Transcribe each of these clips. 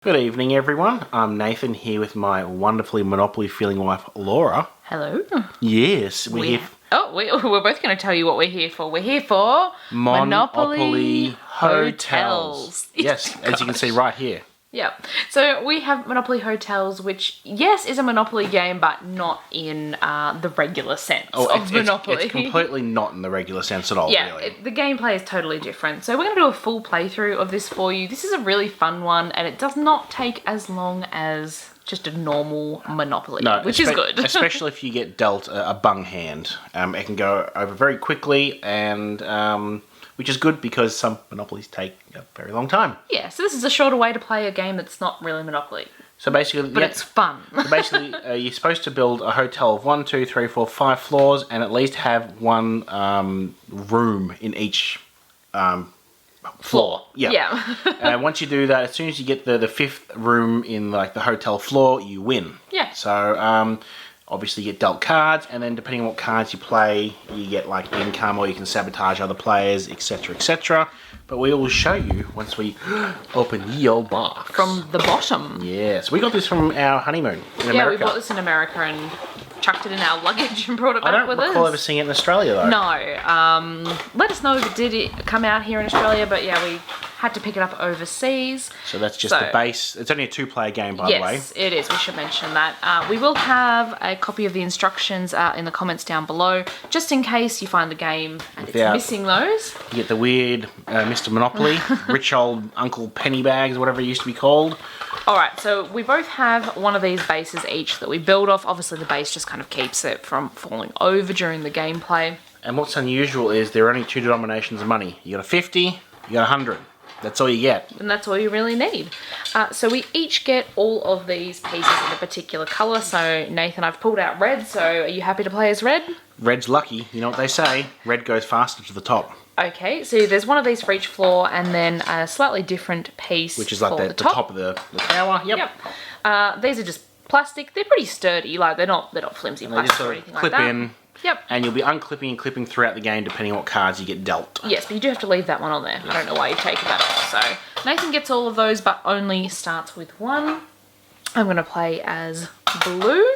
Good evening, everyone. I'm Nathan here with my wonderfully Monopoly feeling wife, Laura. Hello. Yes, we're here. We're both going to tell you what we're here for. We're here for Monopoly Hotels. Yes, as you can see right here. Yeah. So we have Monopoly Hotels, which, yes, is a Monopoly game, but not in the regular sense of Monopoly. It's completely not in the regular sense at all, really. The gameplay is totally different. So we're going to do a full playthrough of this for you. This is a really fun one, and it does not take as long as just a normal Monopoly, which is good. Especially if you get dealt a bung hand. It can go over very quickly, and which is good because some Monopolies take a very long time. Yeah, so this is a shorter way to play a game that's not really Monopoly. So basically, but it's fun. So basically, you're supposed to build a hotel of 1, 2, 3, 4, 5 floors, and at least have one room in each floor. Yeah. And once you do that, as soon as you get the fifth room in like the hotel floor, you win. Yeah. So obviously you get dealt cards, and then depending on what cards you play, you get like income, or you can sabotage other players, etc., etc. But we will show you once we open the old box. From the bottom. Yes, we got this from our honeymoon in America. Yeah, we bought this in America and chucked it in our luggage and brought it back with us. I don't recall ever seeing it in Australia though. No. Let us know if it did come out here in Australia, but yeah, we had to pick it up overseas. So that's just the base. It's only a 2-player game, by the way. Yes, it is. We should mention that. We will have a copy of the instructions in the comments down below, just in case you find the game and it's missing those. You get the weird Mr. Monopoly, rich old Uncle Pennybags, whatever it used to be called. Alright, so we both have one of these bases each that we build off. Obviously the base just kind of keeps it from falling over during the gameplay. And what's unusual is there are only 2 denominations of money. You got a 50, you got 100. That's all you get. And that's all you really need. So we each get all of these pieces in a particular colour. So Nathan, I've pulled out red, so are you happy to play as red? Red's lucky. You know what they say, red goes faster to the top. Okay, so there's one of these for each floor, and then a slightly different piece which is like the top of the tower. Yep. These are just plastic. They're pretty sturdy. Like they're not flimsy plastic or anything like that. Clip in. Yep. And you'll be unclipping and clipping throughout the game depending on what cards you get dealt. Yes, but you do have to leave that one on there. I don't know why you've taken that off. So Nathan gets all of those, but only starts with one. I'm going to play as blue.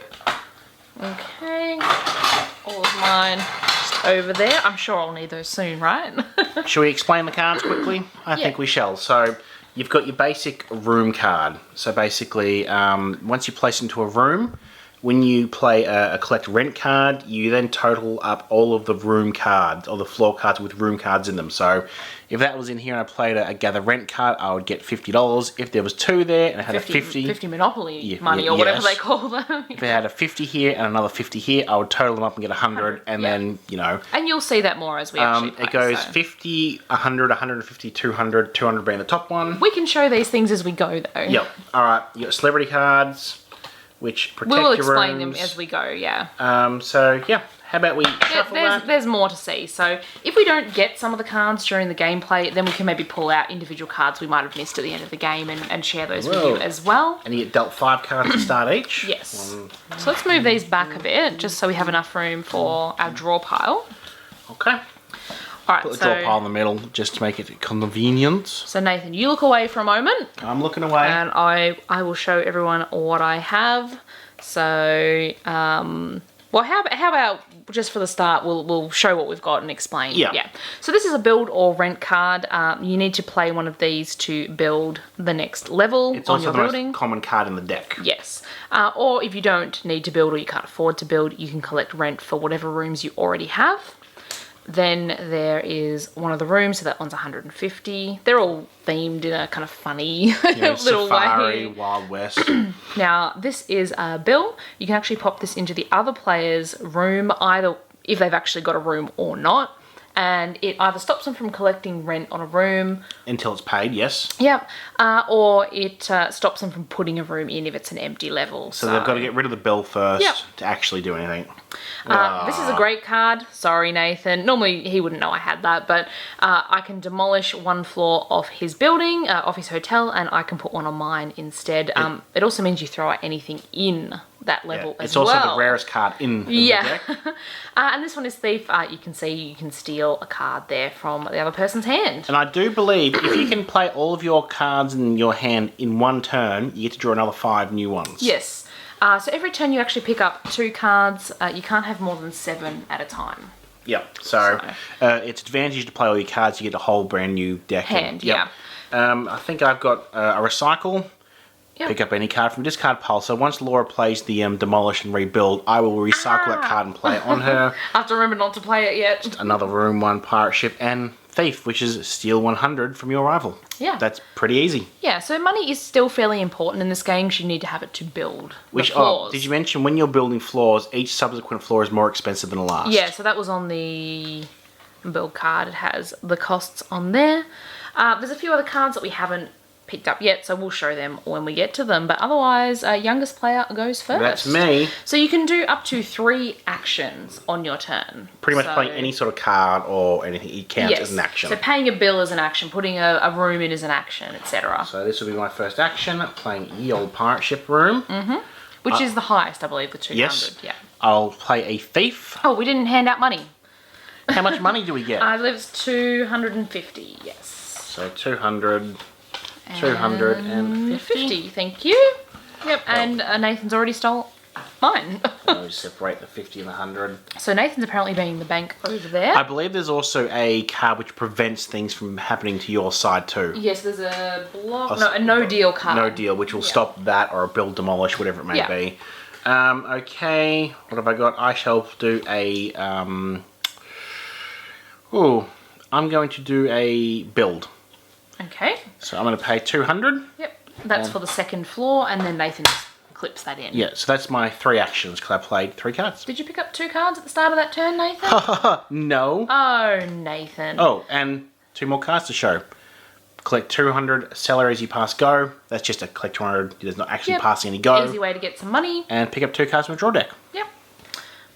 Okay. All of mine just over there. I'm sure I'll need those soon, right? Shall we explain the cards quickly? I think we shall. So you've got your basic room card. So basically, once you place into a room, when you play a collect rent card, you then total up all of the room cards, or the floor cards with room cards in them. So if that was in here and I played a gather rent card, I would get $50. If there was 2 there and I had 50 Monopoly money or whatever they call them. If I had a 50 here and another 50 here, I would total them up and get 100, and then, you know. And you'll see that more as we actually play. It goes 50, 100, 150, 200, 200 being the top one. We can show these things as we go though. Yep. Alright, you got celebrity cards, which protect your rooms. We'll explain them as we go, yeah. So, yeah. How about we shuffle that? There's more to see. So, if we don't get some of the cards during the gameplay, then we can maybe pull out individual cards we might have missed at the end of the game and share those with you as well. And you get dealt 5 cards to start each? Yes. So let's move these back a bit, just so we have enough room for our draw pile. Okay. Alright, put the draw pile in the middle just to make it convenient. So Nathan, you look away for a moment. I'm looking away. And I will show everyone what I have. So, well, how about just for the start, we'll show what we've got and explain. Yeah. So this is a build or rent card. You need to play one of these to build the next level on your building. It's also the most common card in the deck. Yes. Or if you don't need to build or you can't afford to build, you can collect rent for whatever rooms you already have. Then there is one of the rooms, so that one's 150. They're all themed in a kind of funny little Safari, way. Wild West. Now, this is a bill. You can actually pop this into the other player's room, either if they've actually got a room or not. And it either stops them from collecting rent on a room. Until it's paid, yes. Yep. Or it stops them from putting a room in if it's an empty level. So they've got to get rid of the bill first to actually do anything. This is a great card. Sorry, Nathan. Normally he wouldn't know I had that, but I can demolish one floor off his building, off his hotel, and I can put one on mine instead. It also means you throw out anything in that level as It's also well. the rarest card in the deck. And this one is Thief. You can see you can steal a card there from the other person's hand. And I do believe if you can play all of your cards in your hand in one turn, you get to draw another 5 new ones. Yes. So every turn you actually pick up 2 cards. You can't have more than 7 at a time. Yep. So it's advantage to play all your cards. You get a whole brand new deck. I think I've got a recycle. Yep. Pick up any card from discard pile. So once Laura plays the demolish and rebuild, I will recycle that card and play it on her. I have to remember not to play it yet. Just another room 1 pirate ship and Thief, which is steal 100 from your rival. Yeah. That's pretty easy. Yeah, so money is still fairly important in this game because you need to have it to build the floors. Did you mention when you're building floors, each subsequent floor is more expensive than the last? Yeah, so that was on the build card. It has the costs on there. There's a few other cards that we haven't picked up yet, so we'll show them when we get to them. But otherwise, youngest player goes first. That's me. So you can do up to 3 actions on your turn. Pretty much playing any sort of card or anything, it counts as an action. So paying a bill is an action, putting a room in is an action, etc. So this will be my first action, playing ye old pirate ship room. Which is the highest, I believe, the 200. Yes. Yeah. I'll play a Thief. Oh, we didn't hand out money. How much money do we get? I believe it's 250, yes. So 200... 250. 50, thank you. Yep, and Nathan's already stole mine. I'll separate the 50 and the 100. So Nathan's apparently being the bank over there. I believe there's also a card which prevents things from happening to your side too. Yes, there's a block. No, a no deal card. No deal, which will stop that or a build demolish, whatever it may be. Okay, what have I got? I shall do a. I'm going to do a build. Okay. So I'm going to pay 200. Yep. That's for the second floor, and then Nathan just clips that in. Yeah, so that's my 3 actions because I played 3 cards. Did you pick up 2 cards at the start of that turn, Nathan? No. Oh, Nathan. Oh, and 2 more cards to show. Collect 200 celery as you pass go. That's just a collect 200. There's not actually passing any go. Easy way to get some money. And pick up 2 cards from a draw deck. Yep.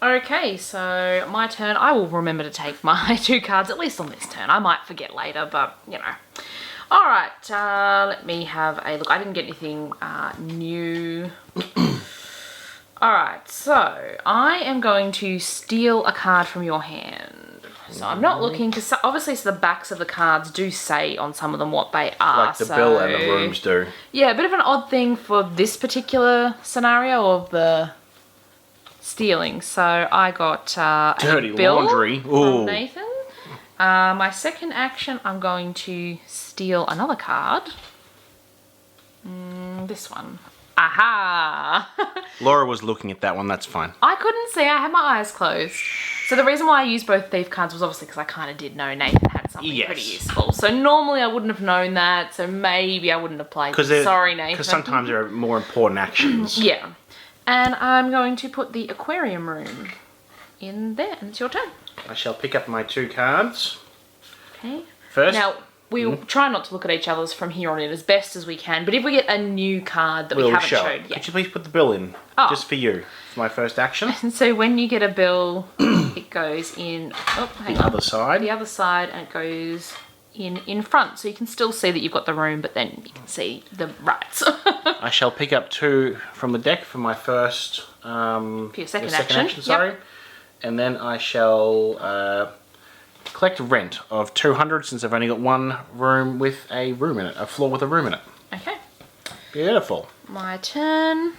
Okay, so my turn. I will remember to take my 2 cards, at least on this turn. I might forget later, but, you know. Alright, let me have a look. I didn't get anything new. Alright, so I am going to steal a card from your hand. So I'm not looking, because obviously the backs of the cards do say on some of them what they are. Like the bill and the rooms do. Yeah, a bit of an odd thing for this particular scenario of the stealing. So I got Dirty a bill laundry. from Nathan. My second action, I'm going to steal another card. This one. Aha! Laura was looking at that one, that's fine. I couldn't see, I had my eyes closed. So the reason why I used both thief cards was obviously because I kind of did know Nathan had something pretty useful. So normally I wouldn't have known that, so maybe I wouldn't have played it. Sorry, Nathan. Because sometimes there are more important actions. Yeah. And I'm going to put the aquarium room in there, and it's your turn. I shall pick up my 2 cards. Okay. First. Now, we'll try not to look at each other's from here on in as best as we can, but if we get a new card that we haven't showed yet. Could you please put the bill in? Oh. Just for you. For my first action. And so when you get a bill, it goes in the other side. The other side, and it goes in front. So you can still see that you've got the room, but then you can see the rats. I shall pick up 2 from the deck for my first... for your second action. Sorry. Yep. And then I shall collect rent of 200 since I've only got 1 room with a room in it. A floor with a room in it. Okay. Beautiful. My turn.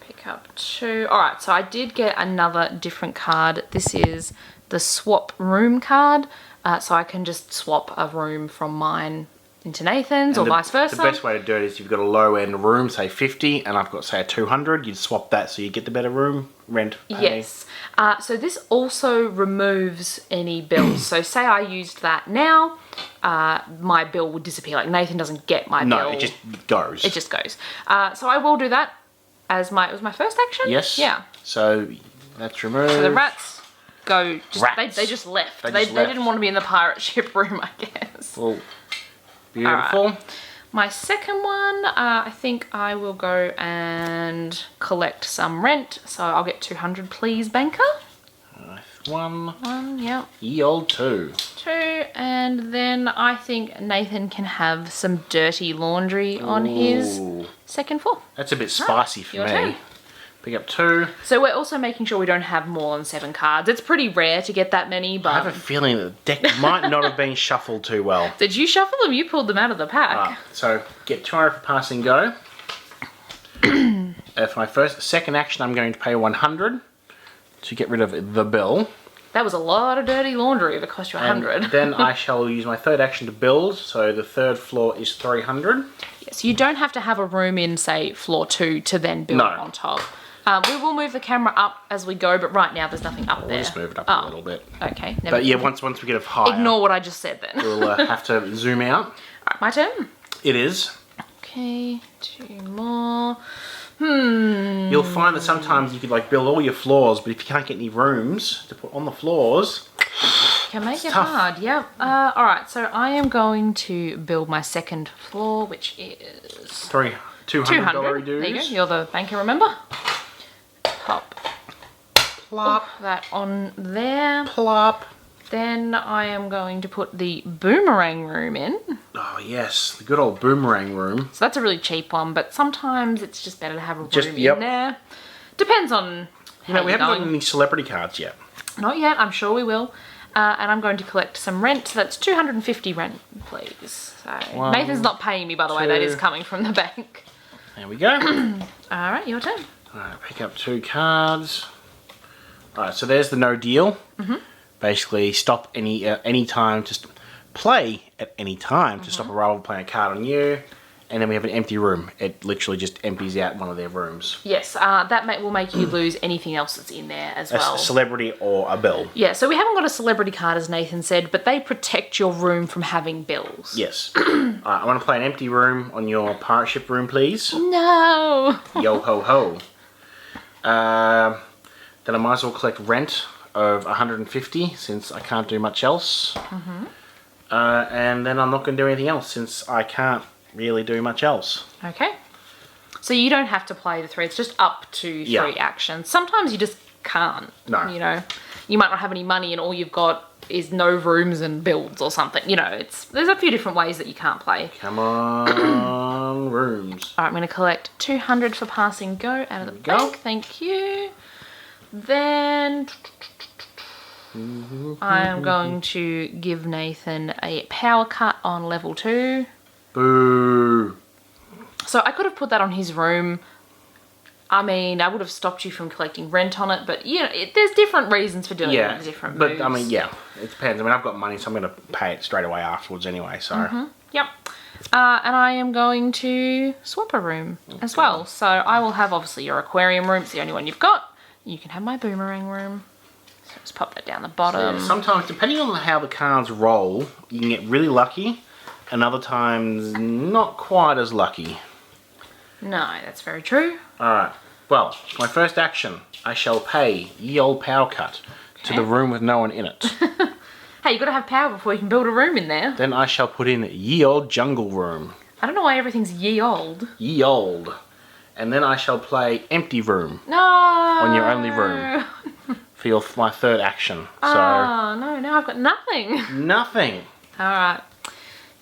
Pick up 2. Alright, so I did get another different card. This is the swap room card. So I can just swap a room from mine into Nathan's or vice versa. The best way to do it is you've got a low end room, say 50, and I've got say a 200. You'd swap that so you get the better room rent. Yes. So this also removes any bills. So say I used that now, my bill would disappear. Like Nathan doesn't get my bill. No, it just goes. It just goes. So I will do that as it was my first action. Yes. Yeah. So that's removed. So the rats go. Rats. They just left. They didn't want to be in the pirate ship room, I guess. Well, beautiful. Right. My second one, I think I will go and collect some rent. So I'll get 200, please, banker. 1. Yep. Ye old 2. 2, and then I think Nathan can have some dirty laundry on his second floor. That's a bit spicy for me. Turn. Pick up 2. So we're also making sure we don't have more than 7 cards. It's pretty rare to get that many, but... I have a feeling that the deck might not have been shuffled too well. Did you shuffle them? You pulled them out of the pack. Right, so get 200 for pass and go. For my second action, I'm going to pay 100 to get rid of the bill. That was a lot of dirty laundry if it cost you 100. And then I shall use my third action to build, so the third floor is 300. Yes, you don't have to have a room in, say, floor 2 to then build on top. We will move the camera up as we go, but right now there's nothing up there. We'll just move it up a little bit. Okay. But yeah, once we get it higher... Ignore what I just said then. We'll have to zoom out. Alright, my turn? It is. Okay, 2 more. You'll find that sometimes you could like build all your floors, but if you can't get any rooms to put on the floors... Can make it tough. hard, yep. Alright, so I am going to build my second floor, which is... $200 dues. There you go, you're the banker, remember? Pop. Plop. That on there. Plop. Then I am going to put the boomerang room in. Oh yes, the good old boomerang room. So that's a really cheap one, but sometimes it's just better to have a room in there. Depends on how we haven't got any celebrity cards yet. Not yet, I'm sure we will. And I'm going to collect some rent. So that's 250 rent, please. So Nathan's not paying me, by the way. That is coming from the bank. There we go. Alright, your turn. Alright, pick up 2 cards. Alright, so there's the no deal. Basically, stop any time, just play at any time to stop a rival playing a card on you. And then we have an empty room. It literally just empties out one of their rooms. Yes, that will make you lose anything else that's in there as well. A celebrity or a bill. Yeah, so we haven't got a celebrity card, as Nathan said, but they protect your room from having bills. Yes. Alright, I want to play an empty room on your pirate ship room, please. No! Yo ho ho. Then I might as well collect rent of 150 since I can't do much else. And then I'm not going to do anything else since I can't really do much else. Okay. So you don't have to play the 3. It's just up to 3 actions. Sometimes you just can't. No. You know, you might not have any money and all you've got is no rooms and builds or something. You know, there's a few different ways that you can't play. Come on, rooms. All right, I'm going to collect 200 for passing go out of the bank. Thank you. Then I am going to give Nathan a power cut on level 2. Boo. So I could have put that on his room. I mean, I would have stopped you from collecting rent on it, but you know, there's different reasons for doing it. Different moves. But I mean, yeah, it depends. I mean, I've got money, so I'm going to pay it straight away afterwards anyway. So. Yep. And I am going to swap a room as well. So I will have obviously your aquarium room. It's the only one you've got. You can have my boomerang room. So just pop that down the bottom. So sometimes, depending on how the cards roll, you can get really lucky, and other times not quite as lucky. No, that's very true. Alright, well, my first action, I shall pay ye old power cut to the room with no one in it. Hey, you got to have power before you can build a room in there. Then I shall put in ye old jungle room. I don't know why everything's ye old. Ye old. And then I shall play empty room. No. On your only room. For my third action. Oh, no, now I've got nothing. Nothing. Alright.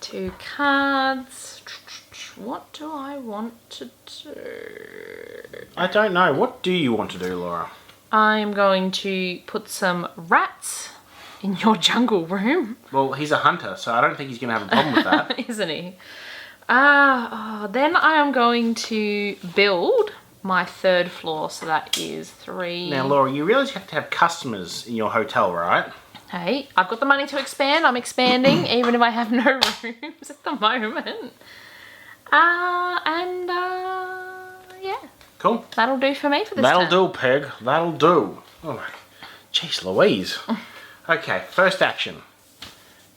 2 cards. What do I want to do? I don't know. What do you want to do, Laura? I'm going to put some rats in your jungle room. Well, he's a hunter, so I don't think he's going to have a problem with that. Isn't he? Then I am going to build my 3rd floor, so that is 3. Now, Laura, you realise you have to have customers in your hotel, right? Hey, I've got the money to expand. I'm expanding, even if I have no rooms at the moment. Yeah. Cool. That'll do for me for this That'll turn. do, Peg. That'll do. Oh, my... Jeez Louise. Okay, first action.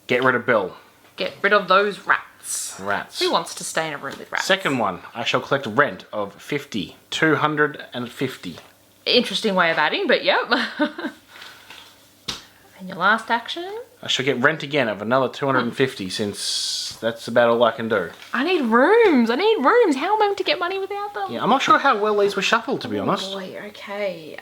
Get rid of Bill. Get rid of those rats. Rats. Who wants to stay in a room with rats? Second one, I shall collect rent of 50. 250. Interesting way of adding, but yep. And your last action? I shall get rent again of another 250 since that's about all I can do. I need rooms. How am I meant to get money without them? Yeah, I'm not sure how well these were shuffled, to be honest. Oh boy, okay.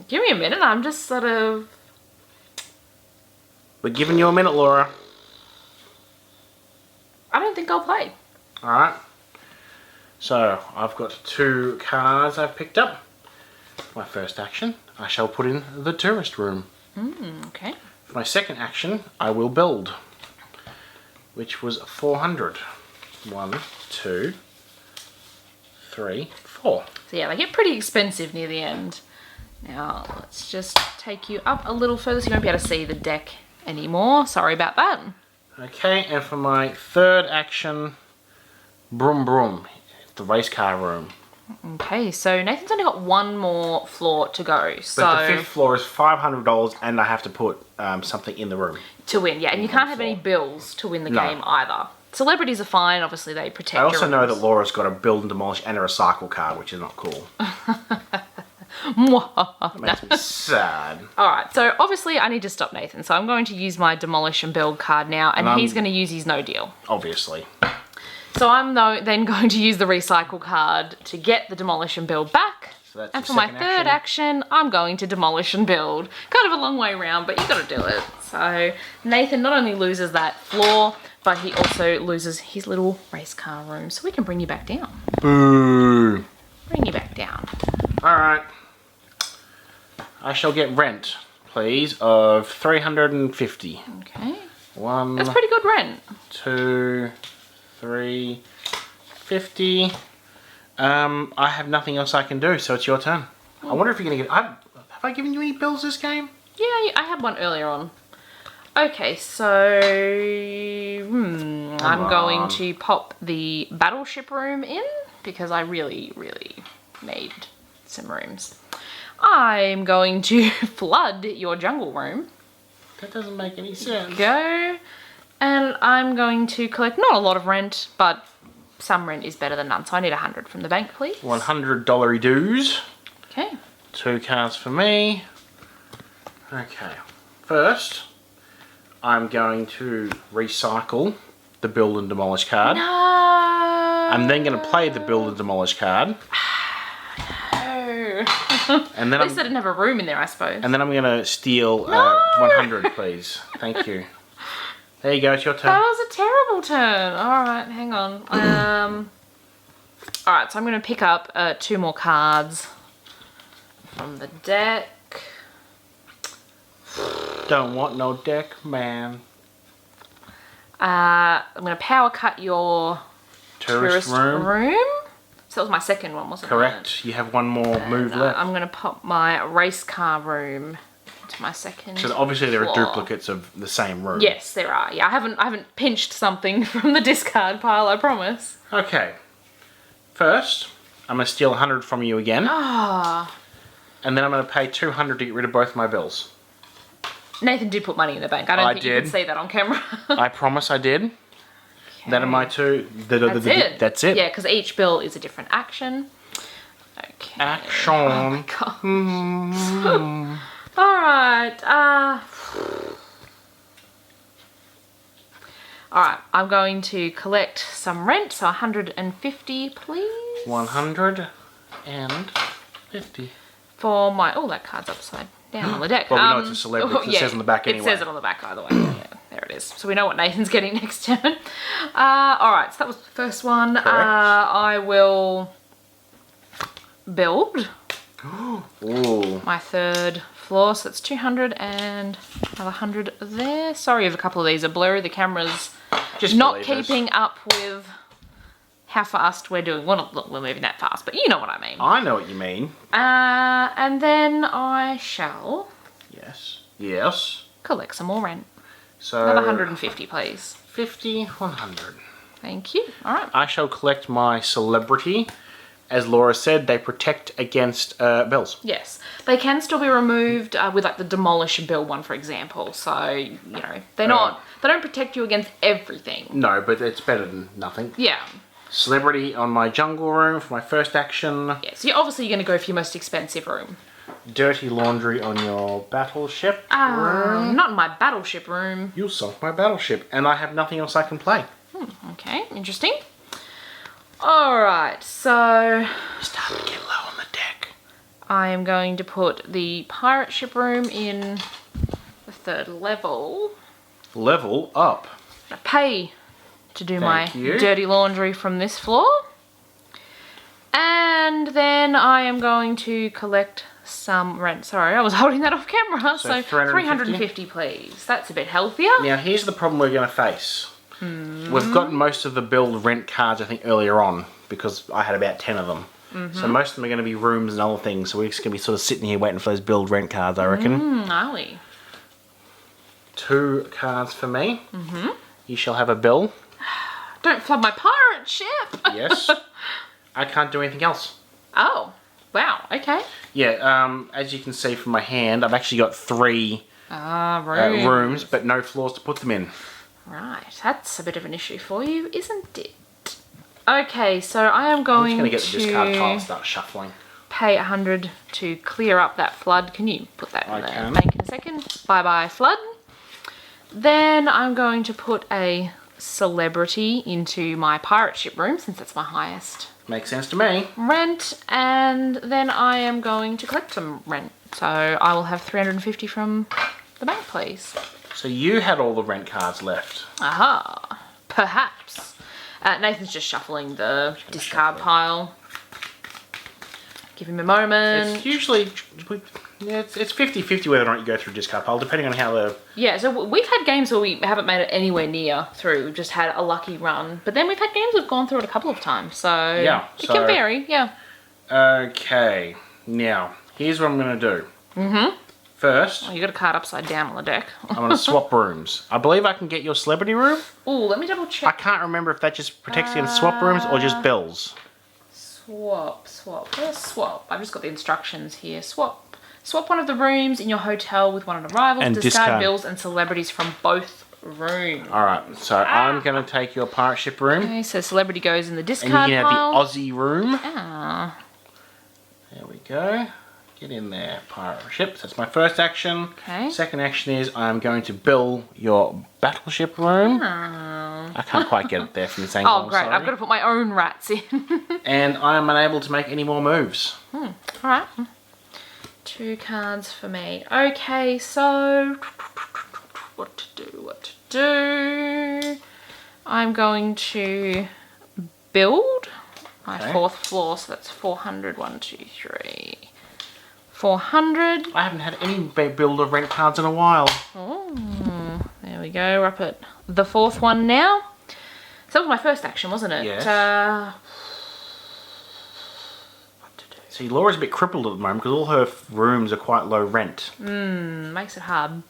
Give me a minute. I'm just sort of... We're giving you a minute, Laura. I don't think I'll play. Alright. So, I've got 2 cards I've picked up. My first action, I shall put in the tourist room. Okay. For my second action, I will build. Which was 400. 1, 2, 3, 4. So yeah, they get pretty expensive near the end. Now, let's just take you up a little further so you won't be able to see the deck anymore. Sorry about that. Okay, and for my third action, Broom Broom, the race car room. Okay, so Nathan's only got 1 more floor to go. So But the 5th floor is $500 and I have to put something in the room. to win, yeah, and you can't have any bills to win the game either. Celebrities are fine, obviously they protect I also know rooms. that Laura's got a build and demolish and a recycle card, which is not cool. That makes me sad. Alright, so obviously I need to stop Nathan, so I'm going to use my demolish and build card now, and he's going to use his no deal. Obviously. So I'm then going to use the recycle card to get the demolish and build back. So that's And your for my second third action, I'm going to demolish and build. Kind of a long way around, but you got to do it. So Nathan not only loses that floor, but he also loses his little race car room. So we can bring you back down. Boo. Bring you back down. Alright. I shall get rent, please, of 350. Okay. 1, That's pretty good rent. 2, 3, 50. I have nothing else I can do, so it's your turn. I wonder if you're gonna get. Have I given you any bills this game? Yeah, I had one earlier on. Okay, so I'm going to pop the battleship room in because I really, really need some rooms. I'm going to flood your jungle room. That doesn't make any sense. Go. And I'm going to collect not a lot of rent, but some rent is better than none. So I need 100 from the bank, please. $100 dues. Okay. 2 cards for me. Okay. First, I'm going to recycle the build and demolish card. No. I'm then going to play the build and demolish card. And then At least I didn't have a room in there, I suppose. And then I'm going to steal 100, please. Thank you. There you go, it's your turn. That was a terrible turn. Alright, hang on. Alright, so I'm going to pick up 2 more cards from the deck. Don't want no deck, man. I'm going to power cut your Tourist room. So that was my second one, wasn't it? Correct. You have 1 more move left. I'm going to pop my race car room into my second. So obviously there are floor. duplicates of the same room. Yes, there are. Yeah, I haven't pinched something from the discard pile, I promise. Okay. First, I'm going to steal 100 from you again. Ah. And then I'm going to pay 200 to get rid of both my bills. Nathan did put money in the bank. I don't think you can see that on camera. I promise I did. Okay. That are my 2. That's it. That's it. Yeah, because each bill is a different action. Okay. Action. Oh my gosh. Alright. Alright, I'm going to collect some rent. So 150, please. 150. For my... Oh, that card's upside down on the deck. Well, we know it's a celebrity because it says on the back anyway. It says it on the back either way. Yeah, there it is. So we know what Nathan's getting next turn. Alright, so that was the first one. I will build Ooh. my third floor. So that's 200 and another 100 there. Sorry if a couple of these are blurry. The camera's Just not keeping up with how fast we're doing. Well, not we're moving that fast, but you know what I mean. I know what you mean. And then I shall... Yes. Yes. collect some more rent. So Another 150, please. 50, 100. Thank you. All right. I shall collect my celebrity. As Laura said, they protect against bills. Yes. They can still be removed with like the demolish and build one, for example. So, you know, they don't protect you against everything. No, but it's better than nothing. Yeah. Celebrity on my jungle room for my first action. Yeah, so obviously you're going to go for your most expensive room. Dirty laundry on your battleship room. Not in my battleship room. You sunk my battleship, and I have nothing else I can play. Okay, interesting. Alright, so... Starting to get low on the deck. I am going to put the pirate ship room in the 3rd level. Level up. I pay to do my dirty laundry from this floor. And then I am going to collect some rent. Sorry, I was holding that off camera. So 350, please. That's a bit healthier. Now, here's the problem we're going to face. We've got most of the build rent cards, I think, earlier on, because I had about 10 of them. So most of them are going to be rooms and other things. So we're just going to be sort of sitting here waiting for those build rent cards, I reckon. Are we? 2 cards for me. You shall have a bill. Don't flood my pirate ship. Yes. I can't do anything else. Oh, wow. Okay. Yeah, as you can see from my hand, I've actually got 3 rooms, but no floors to put them in. Right, that's a bit of an issue for you, isn't it? Okay, so I am going I'm just going to get the discard pile and start shuffling. Pay 100 to clear up that flood. Can you put that in the bank in a second? Bye-bye, flood. Then I'm going to put a celebrity into my pirate ship room, since that's my highest. Makes sense to me. Rent, and then I am going to collect some rent. So I will have 350 from the bank, please. So you had all the rent cards left. Aha, perhaps. Nathan's just shuffling the discard pile. Give him a moment. It's usually, it's 50-50 whether or not you go through discard pile, depending on how the... Yeah, so we've had games where we haven't made it anywhere near through. We've just had a lucky run. But then we've had games we've gone through it a couple of times. So yeah, it can vary, yeah. Okay, now, here's what I'm going to do. First... Oh, you got a card upside down on the deck. I'm going to swap rooms. I believe I can get your celebrity room. Ooh, let me double check. I can't remember if that just protects against swap rooms or just bills. Swap. Where's swap? I've just got the instructions here. Swap one of the rooms in your hotel with one of the rivals. And discard bills and celebrities from both rooms. Alright, so I'm going to take your pirate ship room. Okay, so celebrity goes in the discard pile. And you can pile. have the Aussie room. Ah. There we go. Get in there, pirate ship. That's my first action. Okay. Second action is I'm going to build your battleship room. Oh. I can't quite get it there from this angle. Oh, great. I've got to put my own rats in. And I am unable to make any more moves. Alright. 2 cards for me. Okay, so... What to do? I'm going to build my 4th floor, so that's 400. 1, 2, 3... 400. I haven't had any build or rent cards in a while. Oh, there we go. We're up at the 4th one now. So that was my first action, wasn't it? Yes. What to do? See, Laura's a bit crippled at the moment because all her rooms are quite low rent. Makes it hard.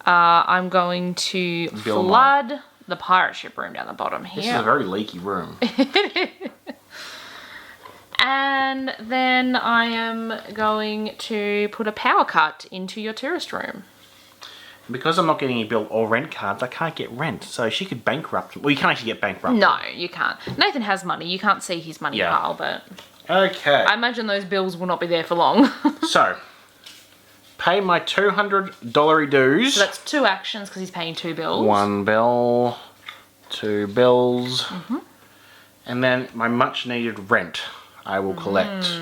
I'm going to flood the pirate ship room down the bottom here. This is a very leaky room. And then I am going to put a power cut into your tourist room. Because I'm not getting any bill or rent cards, I can't get rent. So she could bankrupt. Well, you can't actually get bankrupt. No, you can't. Nathan has money. You can't see his money pile, but... Okay. I imagine those bills will not be there for long. So, pay my $200 dues. So that's 2 actions because he's paying 2 bills. 1 bill, 2 bills. And then my much needed rent I will collect.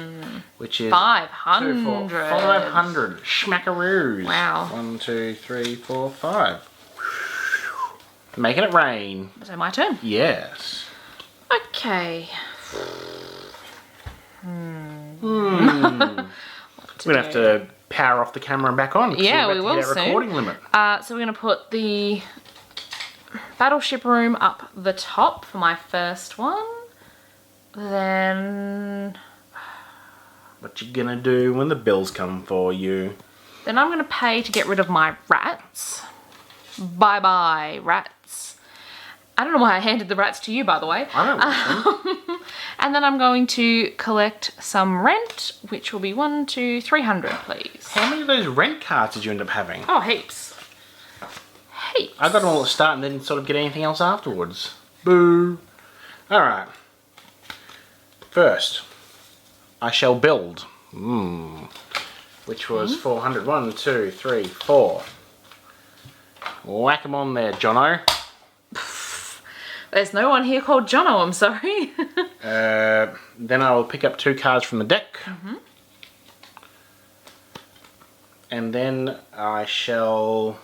Which is 500. 500 schmackaroos. Wow. 1, 2, 3, 4, 5. Making it rain. So my turn. Yes. Okay. We're gonna have to power off the camera and back on. Yeah, we will soon. Recording limit. So we're gonna put the battleship room up the top for my first one. Then... What you gonna do when the bills come for you? Then I'm gonna pay to get rid of my rats. Bye-bye, rats. I don't know why I handed the rats to you, by the way. I don't want them. And then I'm going to collect some rent, which will be 1, 2, 300, please. How many of those rent cards did you end up having? Oh, heaps. Heaps. I got them all at the start and didn't sort of get anything else afterwards. Boo. Alright. First, I shall build. Which was 400. 1, 2, 3, 4. Whack 'em on there, Jono. There's no one here called Jono, I'm sorry. Then I will pick up 2 cards from the deck. And then I shall...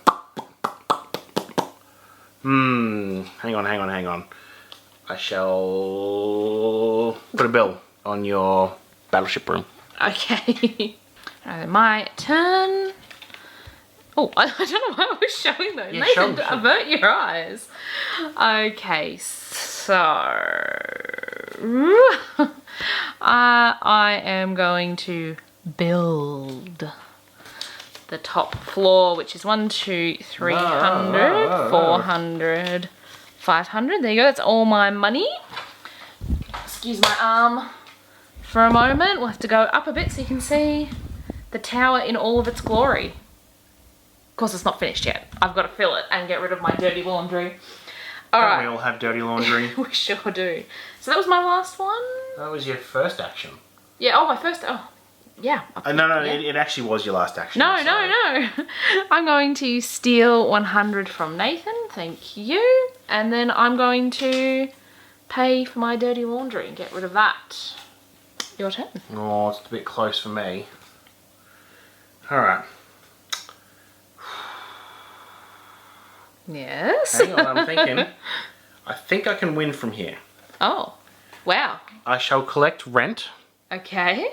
Hang on. I shall put a bill on your battleship room. Okay. My turn. Oh, I don't know why I was showing those. Yeah, Nathan, show. avert your eyes. Okay, so I am going to build the top floor, which is 1, 2, 300, 400, 500. There you go. That's all my money. Excuse my arm for a moment. We'll have to go up a bit so you can see the tower in all of its glory. Of course, it's not finished yet. I've got to fill it and get rid of my dirty laundry. All right. Don't we all have dirty laundry? We sure do. So that was my last one. That was your first action. Yeah. Oh, my first. Oh, yeah. No, Yeah. it actually was your last action. No. So. I'm going to steal 100 from Nathan. Thank you. And then I'm going to pay for my dirty laundry and get rid of that. Your turn. Oh, it's a bit close for me. All right. Yes. Hang on, I'm thinking. I think I can win from here. Oh, wow. I shall collect rent, Okay.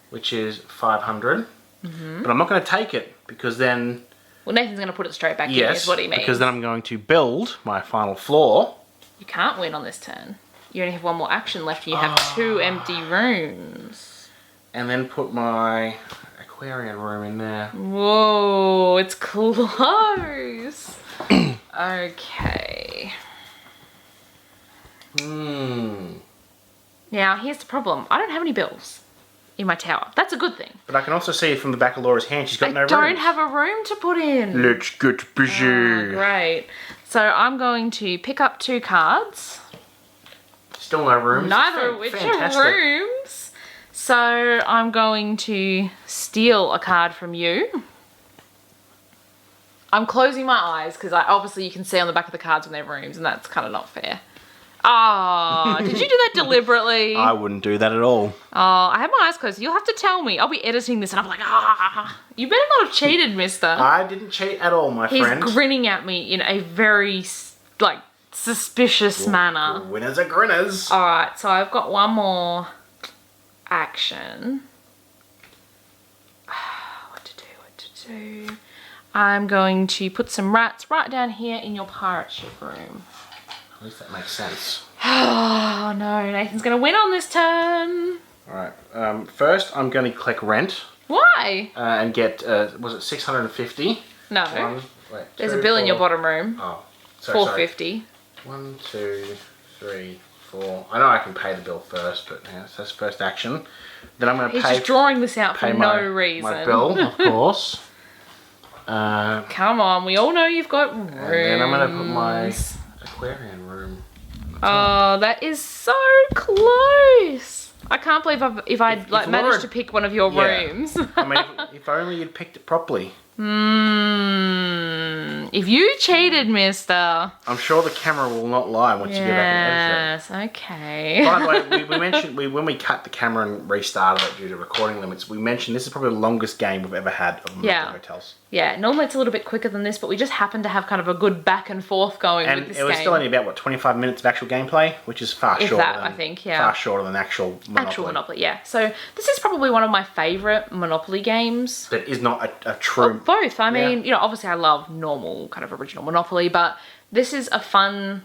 which is 500. But I'm not going to take it because then... Well, Nathan's going to put it straight back in, Yes, is what he means. because then I'm going to build my final floor. You can't win on this turn. You only have one more action left and you have 2 empty rooms. And then put my aquarium room in there. Whoa, it's close. Okay. Now, here's the problem. I don't have any bills in my tower. That's a good thing. But I can also see from the back of Laura's hand she's got no I rooms. don't have a room to put in. Let's get busy. Oh, great. So I'm going to pick up 2 cards. Still no rooms. Neither of which are rooms. So I'm going to steal a card from you. I'm closing my eyes because obviously you can see on the back of the cards when they're rooms, and that's kind of not fair. Oh, did you do that deliberately? I wouldn't do that at all. Oh, I have my eyes closed. You'll have to tell me. I'll be editing this and I'll be like, you better not have cheated, mister. I didn't cheat at all, my friend. He's grinning at me in a very, suspicious manner. Winners are grinners. All right, so I've got one more action. What to do? I'm going to put some rats right down here in your pirate ship room. At least that makes sense. Oh no, Nathan's going to win on this turn. Alright, first I'm going to collect rent. Why? And get, was it 650? No. There's a bill in your bottom room. Oh, sorry. 450. 1, 2, 3, 4. I know I can pay the bill first, but yeah, that's first action. Then I'm going to He's just drawing this out for no reason. My bill, of course. Come on, we all know you've got rooms. And then I'm going to put my aquarium room. Oh, that is so close. I can't believe if I managed to pick one of your rooms. I mean, if only you'd picked it properly. If you cheated, mister. I'm sure the camera will not lie once you go back and edit it. Yes, okay. By the way, we mentioned when we cut the camera and restarted it due to recording limits, we mentioned this is probably the longest game we've ever had of Monopoly Hotels. Yeah, normally it's a little bit quicker than this, but we just happened to have kind of a good back and forth going with this game. And it was still only about, 25 minutes of actual gameplay, which is far shorter than... I think, yeah. Far shorter than actual Monopoly. Actual Monopoly, yeah. So this is probably one of my favourite Monopoly games. That is not a true... Well, both. I mean, obviously I love normal kind of original Monopoly, but this is a fun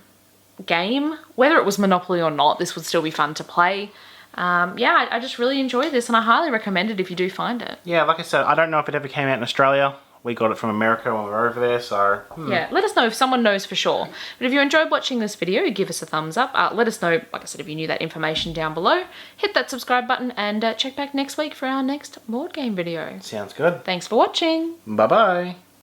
game. Whether it was Monopoly or not, this would still be fun to play. I just really enjoy this, and I highly recommend it if you do find it. Yeah, like I said, I don't know if it ever came out in Australia. We got it from America when we were over there, so... Yeah, let us know if someone knows for sure. But if you enjoyed watching this video, give us a thumbs up. Let us know, like I said, if you knew that information down below. Hit that subscribe button and check back next week for our next board game video. Sounds good. Thanks for watching. Bye-bye.